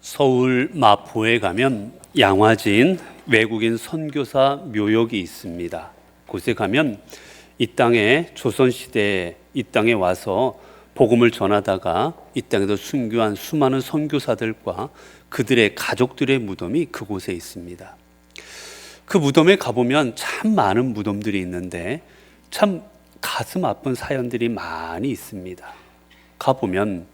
서울 마포에 가면 양화진 외국인 선교사 묘역이 있습니다. 곳에 가면 이 땅에 조선시대에 이 땅에 와서 복음을 전하다가 이 땅에서 순교한 수많은 선교사들과 그들의 가족들의 무덤이 그곳에 있습니다. 그 무덤에 가보면 참 많은 무덤들이 있는데 참 가슴 아픈 사연들이 많이 있습니다. 가보면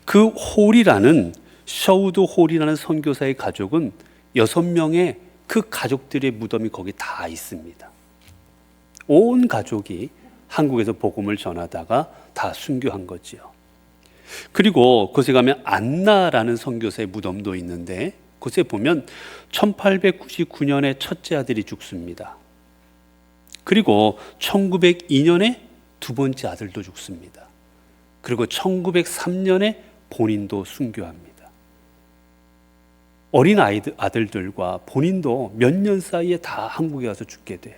그 홀이라는 셔우드 홀이라는 선교사의 가족은 6명의 그 가족들의 무덤이 거기 다 있습니다. 온 가족이 한국에서 복음을 전하다가 다 순교한 거지요. 그리고 그곳에 가면 안나라는 선교사의 무덤도 있는데 그곳에 보면 1899년에 첫째 아들이 죽습니다. 그리고 1902년에 두 번째 아들도 죽습니다. 그리고 1903년에 본인도 순교합니다. 어린 아들들과 본인도 몇 년 사이에 다 한국에 와서 죽게 돼요.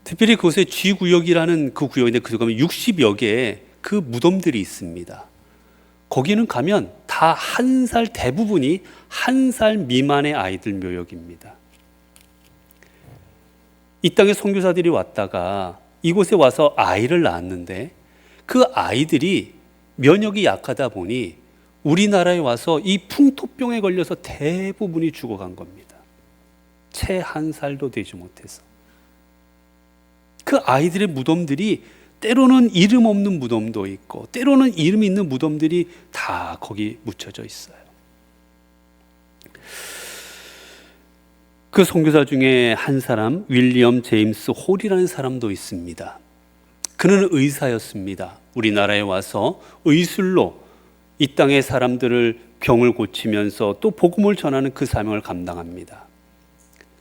특별히 그곳에 G구역이라는 그 구역인데 그곳에 가면 60여 개의 그 무덤들이 있습니다. 거기는 가면 다 1살, 대부분이 1살 미만의 아이들 묘역입니다. 이 땅에 선교사들이 왔다가 이곳에 와서 아이를 낳았는데 그 아이들이 면역이 약하다 보니 우리나라에 와서 이 풍토병에 걸려서 대부분이 죽어간 겁니다. 채 1살도 되지 못해서. 그 아이들의 무덤들이 때로는 이름 없는 무덤도 있고 때로는 이름 있는 무덤들이 다 거기 묻혀져 있어요. 그 선교사 중에 한 사람, 윌리엄 제임스 홀이라는 사람도 있습니다. 그는 의사였습니다. 우리나라에 와서 의술로 이 땅의 사람들을 병을 고치면서 또 복음을 전하는 그 사명을 감당합니다.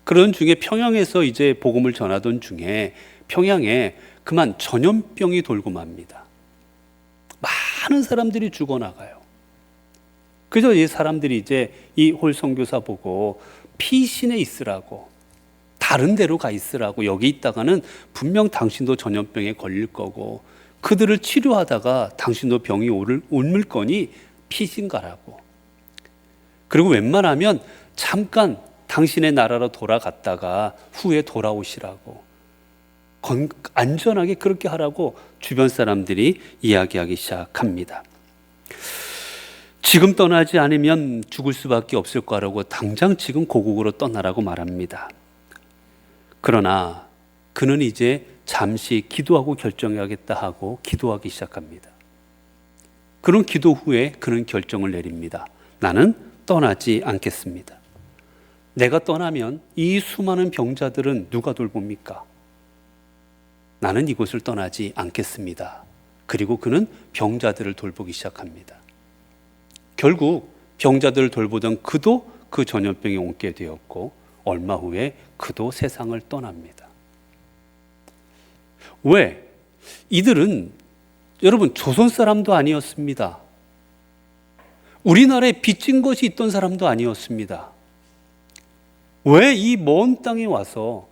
그런 중에 평양에서 이제 복음을 전하던 중에 평양에 그만 전염병이 돌고 맙니다. 많은 사람들이 죽어나가요. 그래서 이 사람들이 이제 이 홀 선교사 보고 피신에 있으라고, 다른 데로 가 있으라고, 여기 있다가는 분명 당신도 전염병에 걸릴 거고 그들을 치료하다가 당신도 병이 옮을 거니 피신 가라고. 그리고 웬만하면 잠깐 당신의 나라로 돌아갔다가 후에 돌아오시라고, 안전하게 그렇게 하라고 주변 사람들이 이야기하기 시작합니다. 지금 떠나지 않으면 죽을 수밖에 없을 거라고 당장 지금 고국으로 떠나라고 말합니다. 그러나 그는 이제 잠시 기도하고 결정해야겠다 하고 기도하기 시작합니다. 그런 기도 후에 그는 결정을 내립니다. 나는 떠나지 않겠습니다. 내가 떠나면 이 수많은 병자들은 누가 돌봅니까? 나는 이곳을 떠나지 않겠습니다. 그리고 그는 병자들을 돌보기 시작합니다. 결국 병자들을 돌보던 그도 그 전염병에 옮게 되었고 얼마 후에 그도 세상을 떠납니다. 왜? 이들은 여러분 조선 사람도 아니었습니다. 우리나라에 빚진 것이 있던 사람도 아니었습니다. 왜 이 먼 땅에 와서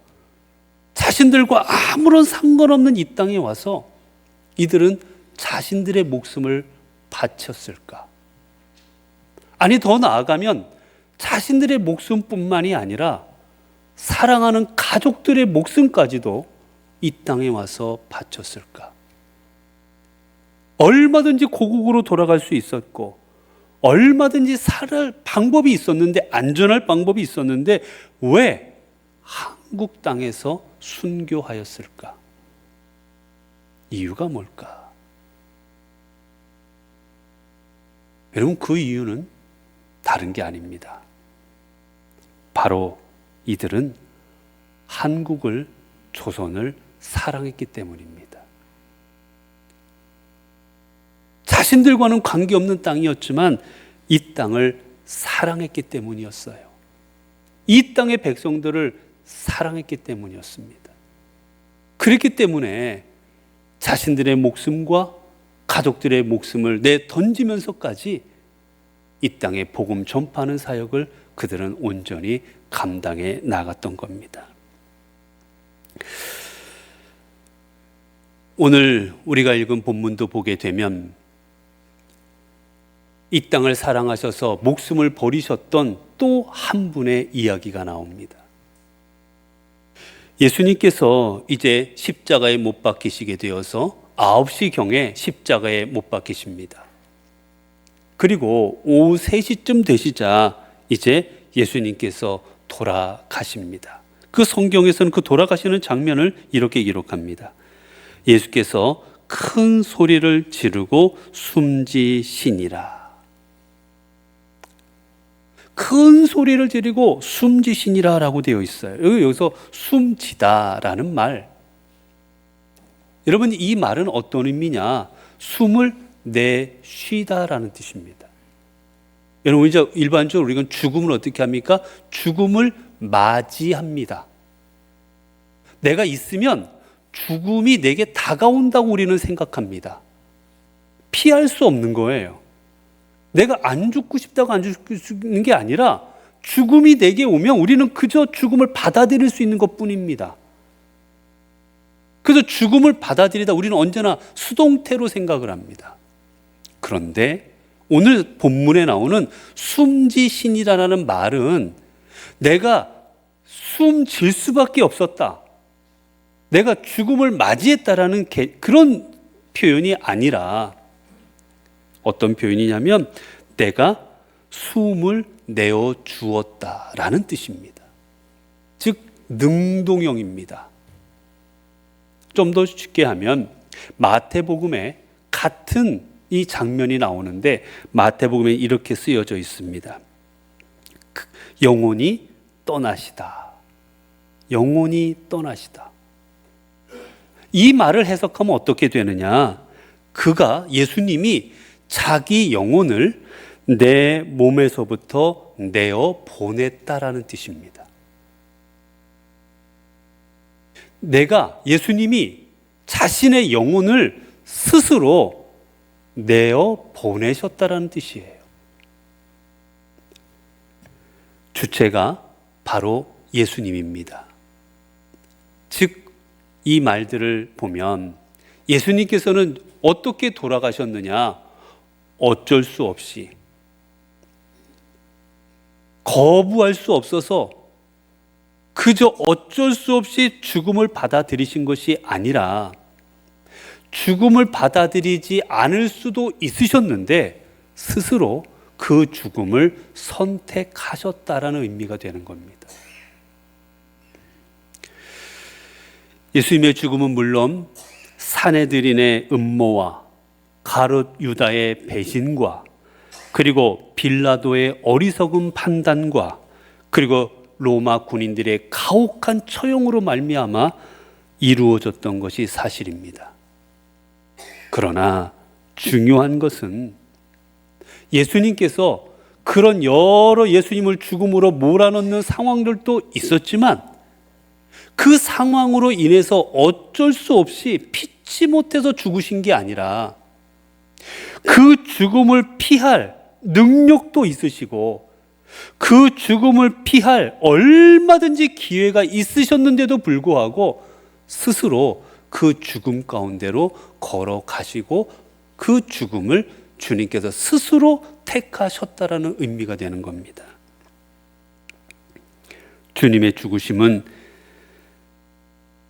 자신들과 아무런 상관없는 이 땅에 와서 이들은 자신들의 목숨을 바쳤을까? 아니, 더 나아가면 자신들의 목숨뿐만이 아니라 사랑하는 가족들의 목숨까지도 이 땅에 와서 바쳤을까? 얼마든지 고국으로 돌아갈 수 있었고 얼마든지 살 방법이 있었는데, 안전할 방법이 있었는데 왜 한국 땅에서 순교하였을까? 이유가 뭘까? 여러분, 그 이유는 다른 게 아닙니다. 바로 이들은 한국을, 조선을 사랑했기 때문입니다. 자신들과는 관계없는 땅이었지만 이 땅을 사랑했기 때문이었어요. 이 땅의 백성들을 사랑했기 때문이었습니다. 그렇기 때문에 자신들의 목숨과 가족들의 목숨을 내던지면서까지 이 땅에 복음 전파하는 사역을 그들은 온전히 감당해 나갔던 겁니다. 오늘 우리가 읽은 본문도 보게 되면 이 땅을 사랑하셔서 목숨을 버리셨던 또 한 분의 이야기가 나옵니다. 예수님께서 이제 십자가에 못 박히시게 되어서 9시경에 십자가에 못 박히십니다. 그리고 오후 3시쯤 되시자 이제 예수님께서 돌아가십니다. 그 성경에서는 그 돌아가시는 장면을 이렇게 기록합니다. 예수께서 큰 소리를 지르고 숨지시니라. 큰 소리를 지르고 숨지시니라 라고 되어 있어요. 여기서 숨지다라는 말, 여러분 이 말은 어떤 의미냐? 숨을 내쉬다라는 뜻입니다. 여러분 이제 일반적으로 우리가 죽음을 어떻게 합니까? 죽음을 맞이합니다. 내가 있으면 죽음이 내게 다가온다고 우리는 생각합니다. 피할 수 없는 거예요. 내가 안 죽고 싶다고 안 죽는 게 아니라 죽음이 내게 오면 우리는 그저 죽음을 받아들일 수 있는 것뿐입니다. 그래서 죽음을 받아들이다 우리는 언제나 수동태로 생각을 합니다. 그런데 오늘 본문에 나오는 숨지신이라는 말은 내가 숨질 수밖에 없었다, 내가 죽음을 맞이했다라는 그런 표현이 아니라 어떤 표현이냐면 내가 숨을 내어 주었다라는 뜻입니다. 즉 능동형입니다. 좀 더 쉽게 하면 마태복음에 같은 이 장면이 나오는데 마태복음에 이렇게 쓰여져 있습니다. 영혼이 떠나시다. 영혼이 떠나시다. 이 말을 해석하면 어떻게 되느냐? 예수님이 자기 영혼을 내 몸에서부터 내어 보냈다라는 뜻입니다. 예수님이 자신의 영혼을 스스로 내어 보내셨다라는 뜻이에요. 주체가 바로 예수님입니다. 즉, 이 말들을 보면 예수님께서는 어떻게 돌아가셨느냐? 어쩔 수 없이, 거부할 수 없어서 그저 어쩔 수 없이 죽음을 받아들이신 것이 아니라 죽음을 받아들이지 않을 수도 있으셨는데 스스로 그 죽음을 선택하셨다라는 의미가 되는 겁니다. 예수님의 죽음은 물론 사내들인의 음모와 가룟 유다의 배신과 그리고 빌라도의 어리석은 판단과 그리고 로마 군인들의 가혹한 처형으로 말미암아 이루어졌던 것이 사실입니다. 그러나 중요한 것은 예수님께서 그런 여러 예수님을 죽음으로 몰아넣는 상황들도 있었지만 그 상황으로 인해서 어쩔 수 없이 피치 못해서 죽으신 게 아니라 그 죽음을 피할 능력도 있으시고 그 죽음을 피할 얼마든지 기회가 있으셨는데도 불구하고 스스로 그 죽음 가운데로 걸어가시고 그 죽음을 주님께서 스스로 택하셨다라는 의미가 되는 겁니다. 주님의 죽으심은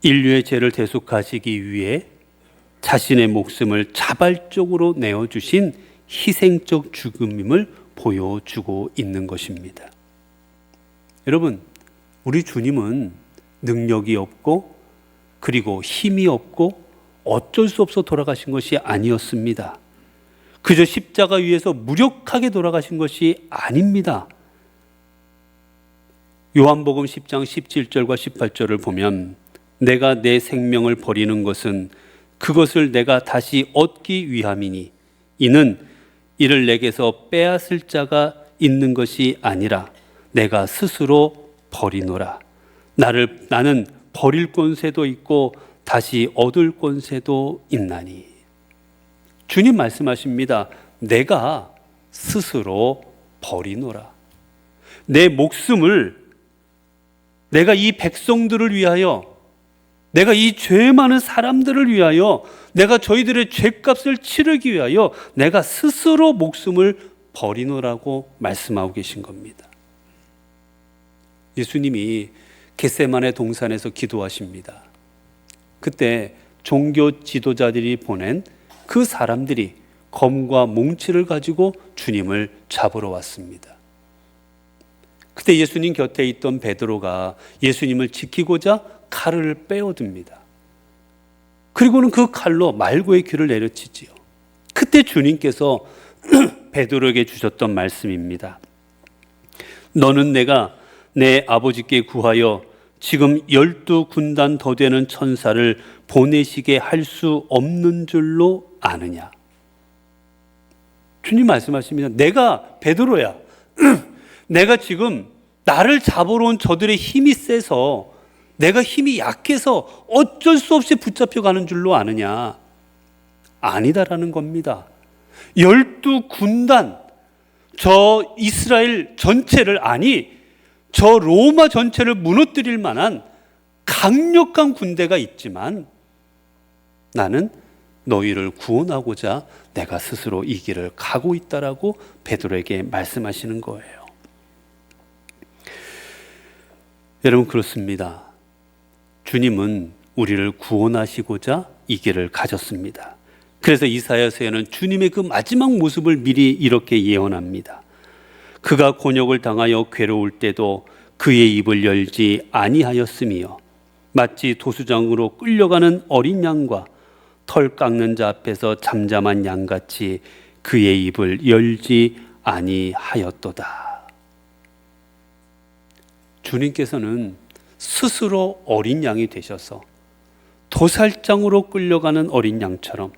인류의 죄를 대속하시기 위해 자신의 목숨을 자발적으로 내어주신 희생적 죽음임을 보여주고 있는 것입니다. 여러분, 우리 주님은 능력이 없고 그리고 힘이 없고 어쩔 수 없어 돌아가신 것이 아니었습니다. 그저 십자가 위에서 무력하게 돌아가신 것이 아닙니다. 요한복음 10장 17절과 18절을 보면 내가 내 생명을 버리는 것은 그것을 내가 다시 얻기 위함이니 이는 이를 내게서 빼앗을 자가 있는 것이 아니라 내가 스스로 버리노라. 나는 버릴 권세도 있고 다시 얻을 권세도 있나니. 주님 말씀하십니다. 내가 스스로 버리노라. 내 목숨을 내가 이 백성들을 위하여, 내가 이 죄 많은 사람들을 위하여, 내가 저희들의 죄값을 치르기 위하여 내가 스스로 목숨을 버리노라고 말씀하고 계신 겁니다. 예수님이 겟세마네 동산에서 기도하십니다. 그때 종교 지도자들이 보낸 그 사람들이 검과 몽치를 가지고 주님을 잡으러 왔습니다. 그때 예수님 곁에 있던 베드로가 예수님을 지키고자 칼을 빼어듭니다. 그리고는 그 칼로 말고의 귀를 내려치지요. 그때 주님께서 베드로에게 주셨던 말씀입니다. 너는 내가 내 아버지께 구하여 지금 12군단 더 되는 천사를 보내시게 할 수 없는 줄로 아느냐. 주님 말씀하십니다. 내가 베드로야. 내가 지금 나를 잡으러 온 저들의 힘이 세서, 내가 힘이 약해서 어쩔 수 없이 붙잡혀가는 줄로 아느냐. 아니다라는 겁니다. 12군단, 저 이스라엘 전체를, 아니 저 로마 전체를 무너뜨릴 만한 강력한 군대가 있지만 나는 너희를 구원하고자 내가 스스로 이 길을 가고 있다라고 베드로에게 말씀하시는 거예요. 여러분, 그렇습니다. 주님은 우리를 구원하시고자 이 길을 가셨습니다. 그래서 이사야서에는 주님의 그 마지막 모습을 미리 이렇게 예언합니다. 그가 곤욕을 당하여 괴로울 때도 그의 입을 열지 아니하였으며 마치 도수장으로 끌려가는 어린 양과 털 깎는 자 앞에서 잠잠한 양같이 그의 입을 열지 아니하였도다. 주님께서는 스스로 어린 양이 되셔서 도살장으로 끌려가는 어린 양처럼,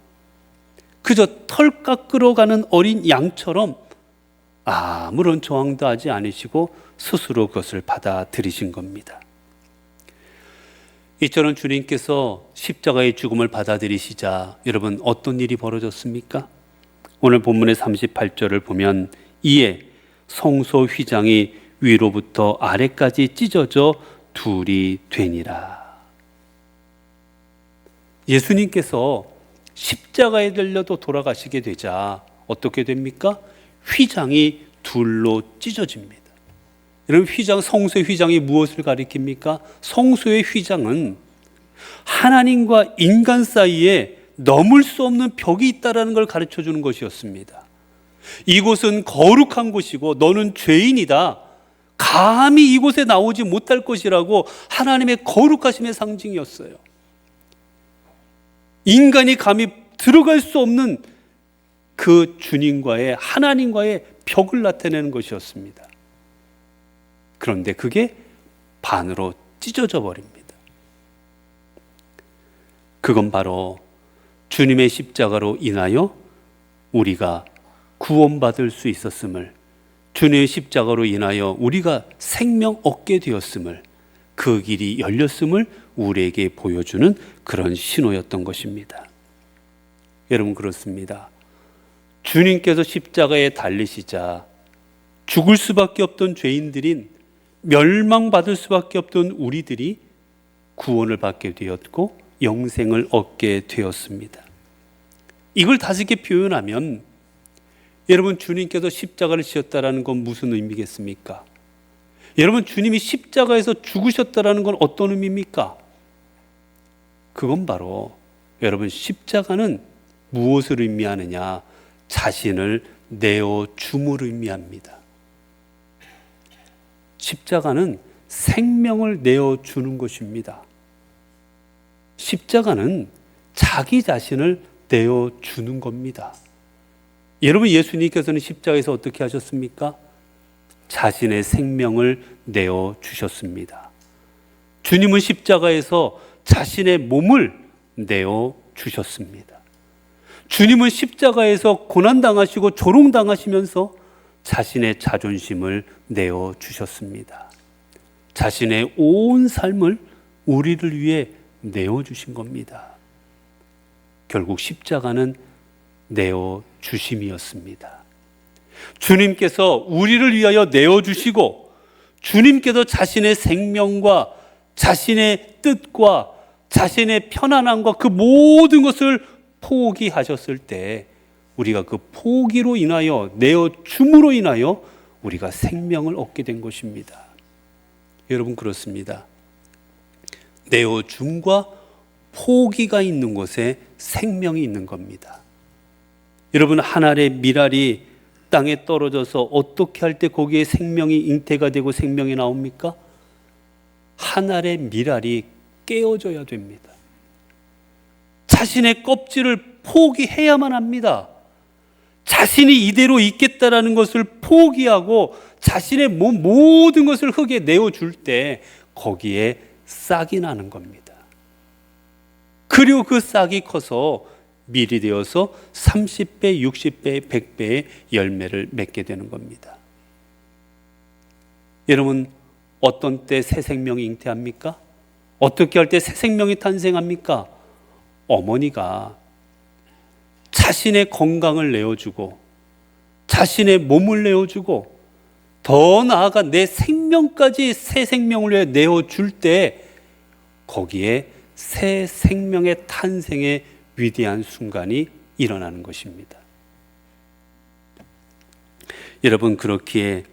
그저 털 깎으러 가는 어린 양처럼 아무런 저항도 하지 않으시고 스스로 그것을 받아들이신 겁니다. 이처럼 주님께서 십자가의 죽음을 받아들이시자 여러분 어떤 일이 벌어졌습니까? 오늘 본문의 38절을 보면 이에 성소 휘장이 위로부터 아래까지 찢어져 둘이 되니라. 예수님께서 십자가에 달려도 돌아가시게 되자 어떻게 됩니까? 휘장이 둘로 찢어집니다. 여러분, 휘장, 성소의 휘장이 무엇을 가리킵니까? 성소의 휘장은 하나님과 인간 사이에 넘을 수 없는 벽이 있다는 걸 가르쳐 주는 것이었습니다. 이곳은 거룩한 곳이고 너는 죄인이다. 감히 이곳에 나오지 못할 것이라고 하나님의 거룩하심의 상징이었어요. 인간이 감히 들어갈 수 없는 그 주님과의, 하나님과의 벽을 나타내는 것이었습니다. 그런데 그게 반으로 찢어져 버립니다. 그건 바로 주님의 십자가로 인하여 우리가 구원받을 수 있었음을, 주님의 십자가로 인하여 우리가 생명 얻게 되었음을, 그 길이 열렸음을 우리에게 보여주는 그런 신호였던 것입니다. 여러분, 그렇습니다. 주님께서 십자가에 달리시자 죽을 수밖에 없던 죄인들인, 멸망받을 수밖에 없던 우리들이 구원을 받게 되었고 영생을 얻게 되었습니다. 이걸 다르게 표현하면 여러분, 주님께서 십자가를 지셨다는 건 무슨 의미겠습니까? 여러분, 주님이 십자가에서 죽으셨다는 건 어떤 의미입니까? 그건 바로 여러분, 십자가는 무엇을 의미하느냐? 자신을 내어줌을 의미합니다. 십자가는 생명을 내어주는 것입니다. 십자가는 자기 자신을 내어주는 겁니다. 여러분, 예수님께서는 십자가에서 어떻게 하셨습니까? 자신의 생명을 내어주셨습니다. 주님은 십자가에서 자신의 몸을 내어주셨습니다. 주님은 십자가에서 고난당하시고 조롱당하시면서 자신의 자존심을 내어주셨습니다. 자신의 온 삶을 우리를 위해 내어주신 겁니다. 결국 십자가는 내어주심이었습니다. 주님께서 우리를 위하여 내어주시고 주님께서 자신의 생명과 자신의 뜻과 자신의 편안함과 그 모든 것을 포기하셨을 때 우리가 그 포기로 인하여 내어줌으로 인하여 우리가 생명을 얻게 된 것입니다. 여러분 그렇습니다. 내어줌과 포기가 있는 곳에 생명이 있는 겁니다. 여러분 한 알의 밀알이 땅에 떨어져서 어떻게 할 때 거기에 생명이 잉태가 되고 생명이 나옵니까? 한 알의 밀알이 깨어져야 됩니다. 자신의 껍질을 포기해야만 합니다. 자신이 이대로 있겠다라는 것을 포기하고 자신의 몸 모든 것을 흙에 내어줄 때 거기에 싹이 나는 겁니다. 그리고 그 싹이 커서 밀이 되어서 30배, 60배, 100배의 열매를 맺게 되는 겁니다. 여러분 어떤 때 새 생명이 잉태합니까? 어떻게 할 때 새 생명이 탄생합니까? 어머니가 자신의 건강을 내어주고 자신의 몸을 내어주고 더 나아가 내 생명까지 새 생명을 내어줄 때 거기에 새 생명의 탄생의 위대한 순간이 일어나는 것입니다. 여러분 그렇기에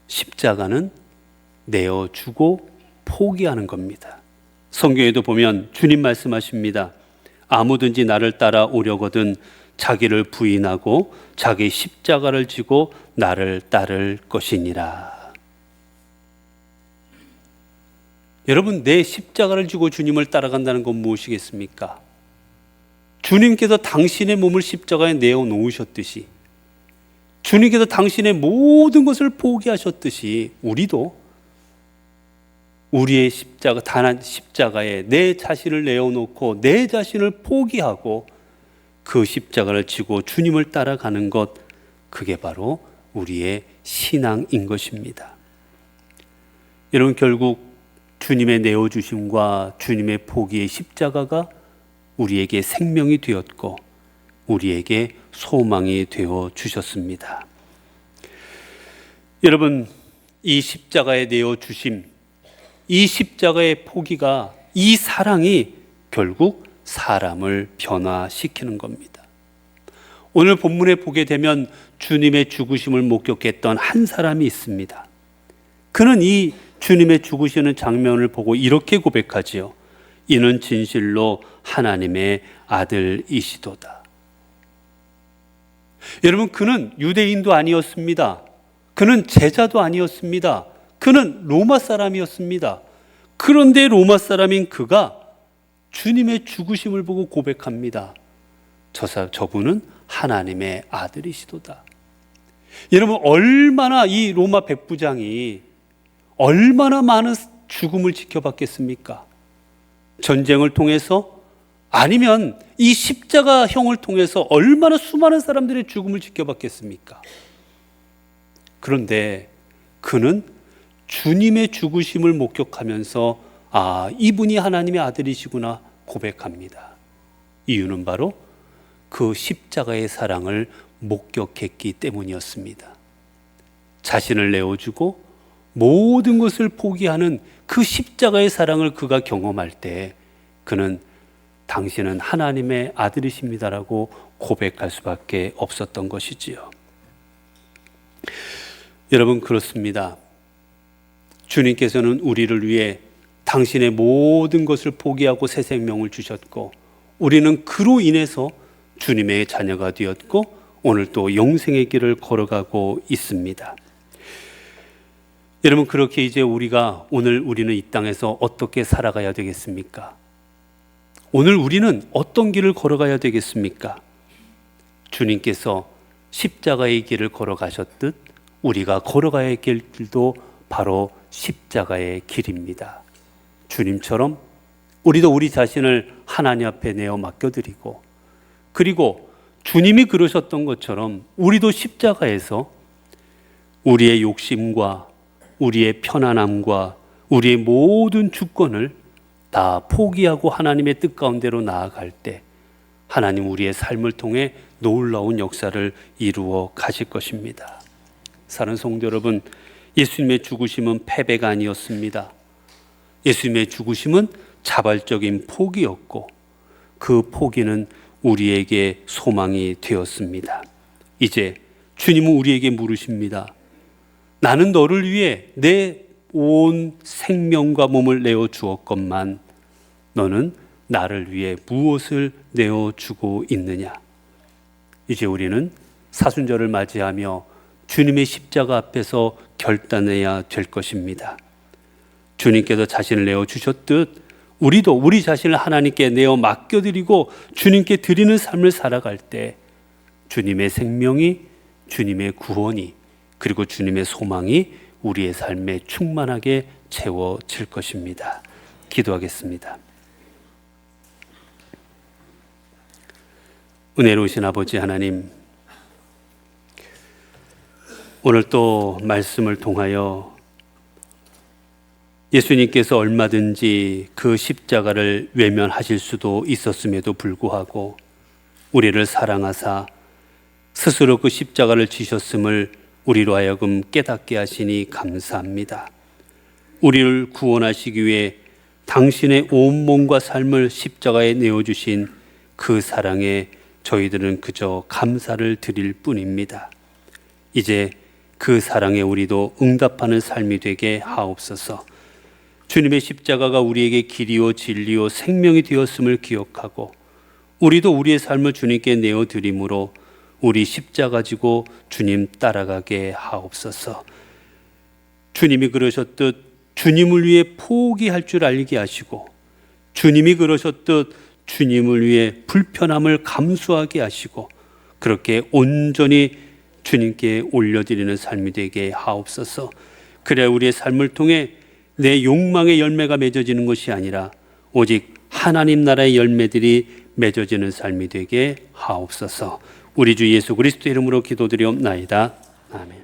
십자가는 내어주고 포기하는 겁니다. 성경에도 보면 주님 말씀하십니다. 아무든지 나를 따라오려거든 자기를 부인하고 자기 십자가를 지고 나를 따를 것이니라. 여러분 내 십자가를 지고 주님을 따라간다는 건 무엇이겠습니까? 주님께서 당신의 몸을 십자가에 내어놓으셨듯이 주님께서 당신의 모든 것을 포기하셨듯이 우리도 우리의 십자가, 단한 십자가에 내 자신을 내어놓고 내 자신을 포기하고 그 십자가를 지고 주님을 따라가는 것, 그게 바로 우리의 신앙인 것입니다. 여러분 결국 주님의 내어주심과 주님의 포기의 십자가가 우리에게 생명이 되었고 우리에게 소망이 되어 주셨습니다. 여러분 이 십자가에 내어주심, 이 십자가의 포기가, 이 사랑이 결국 사람을 변화시키는 겁니다. 오늘 본문에 보게 되면 주님의 죽으심을 목격했던 한 사람이 있습니다. 그는 이 주님의 죽으시는 장면을 보고 이렇게 고백하지요. 이는 진실로 하나님의 아들이시도다. 여러분 그는 유대인도 아니었습니다. 그는 제자도 아니었습니다. 그는 로마 사람이었습니다. 그런데 로마 사람인 그가 주님의 죽으심을 보고 고백합니다. 저분은 하나님의 아들이시도다. 여러분 얼마나 이 로마 백부장이 얼마나 많은 죽음을 지켜봤겠습니까? 전쟁을 통해서 아니면 이 십자가형을 통해서 얼마나 수많은 사람들의 죽음을 지켜봤겠습니까? 그런데 그는 주님의 죽으심을 목격하면서 아, 이분이 하나님의 아들이시구나 고백합니다. 이유는 바로 그 십자가의 사랑을 목격했기 때문이었습니다. 자신을 내어주고 모든 것을 포기하는 그 십자가의 사랑을 그가 경험할 때 그는 당신은 하나님의 아들이십니다라고 고백할 수밖에 없었던 것이지요. 여러분 그렇습니다. 주님께서는 우리를 위해 당신의 모든 것을 포기하고 새 생명을 주셨고 우리는 그로 인해서 주님의 자녀가 되었고 오늘 또 영생의 길을 걸어가고 있습니다. 여러분 그렇게 이제 오늘 우리는 이 땅에서 어떻게 살아가야 되겠습니까? 오늘 우리는 어떤 길을 걸어가야 되겠습니까? 주님께서 십자가의 길을 걸어가셨듯 우리가 걸어가야 할 길도 바로 십자가의 길입니다. 주님처럼 우리도 우리 자신을 하나님 앞에 내어 맡겨드리고 그리고 주님이 그러셨던 것처럼 우리도 십자가에서 우리의 욕심과 우리의 편안함과 우리의 모든 주권을 다 포기하고 하나님의 뜻 가운데로 나아갈 때 하나님 우리의 삶을 통해 놀라운 역사를 이루어 가실 것입니다. 사랑하는 성도 여러분, 예수님의 죽으심은 패배가 아니었습니다. 예수님의 죽으심은 자발적인 포기였고 그 포기는 우리에게 소망이 되었습니다. 이제 주님은 우리에게 물으십니다. 나는 너를 위해 내 온 생명과 몸을 내어 주었건만 너는 나를 위해 무엇을 내어 주고 있느냐? 이제 우리는 사순절을 맞이하며 주님의 십자가 앞에서 결단해야 될 것입니다. 주님께서 자신을 내어 주셨듯 우리도 우리 자신을 하나님께 내어 맡겨드리고 주님께 드리는 삶을 살아갈 때 주님의 생명이, 주님의 구원이, 그리고 주님의 소망이 우리의 삶에 충만하게 채워질 것입니다. 기도하겠습니다. 은혜로우신 아버지 하나님, 오늘 또 말씀을 통하여 예수님께서 얼마든지 그 십자가를 외면하실 수도 있었음에도 불구하고 우리를 사랑하사 스스로 그 십자가를 지셨음을 우리로 하여금 깨닫게 하시니 감사합니다. 우리를 구원하시기 위해 당신의 온몸과 삶을 십자가에 내어주신 그 사랑에 저희들은 그저 감사를 드릴 뿐입니다. 이제 그 사랑에 우리도 응답하는 삶이 되게 하옵소서. 주님의 십자가가 우리에게 길이요 진리요 생명이 되었음을 기억하고 우리도 우리의 삶을 주님께 내어드림으로 우리 십자가 지고 주님 따라가게 하옵소서. 주님이 그러셨듯 주님을 위해 포기할 줄 알게 하시고 주님이 그러셨듯 주님을 위해 불편함을 감수하게 하시고 그렇게 온전히 주님께 올려드리는 삶이 되게 하옵소서. 그래야 우리의 삶을 통해 내 욕망의 열매가 맺어지는 것이 아니라 오직 하나님 나라의 열매들이 맺어지는 삶이 되게 하옵소서. 우리 주 예수 그리스도 이름으로 기도드리옵나이다. 아멘.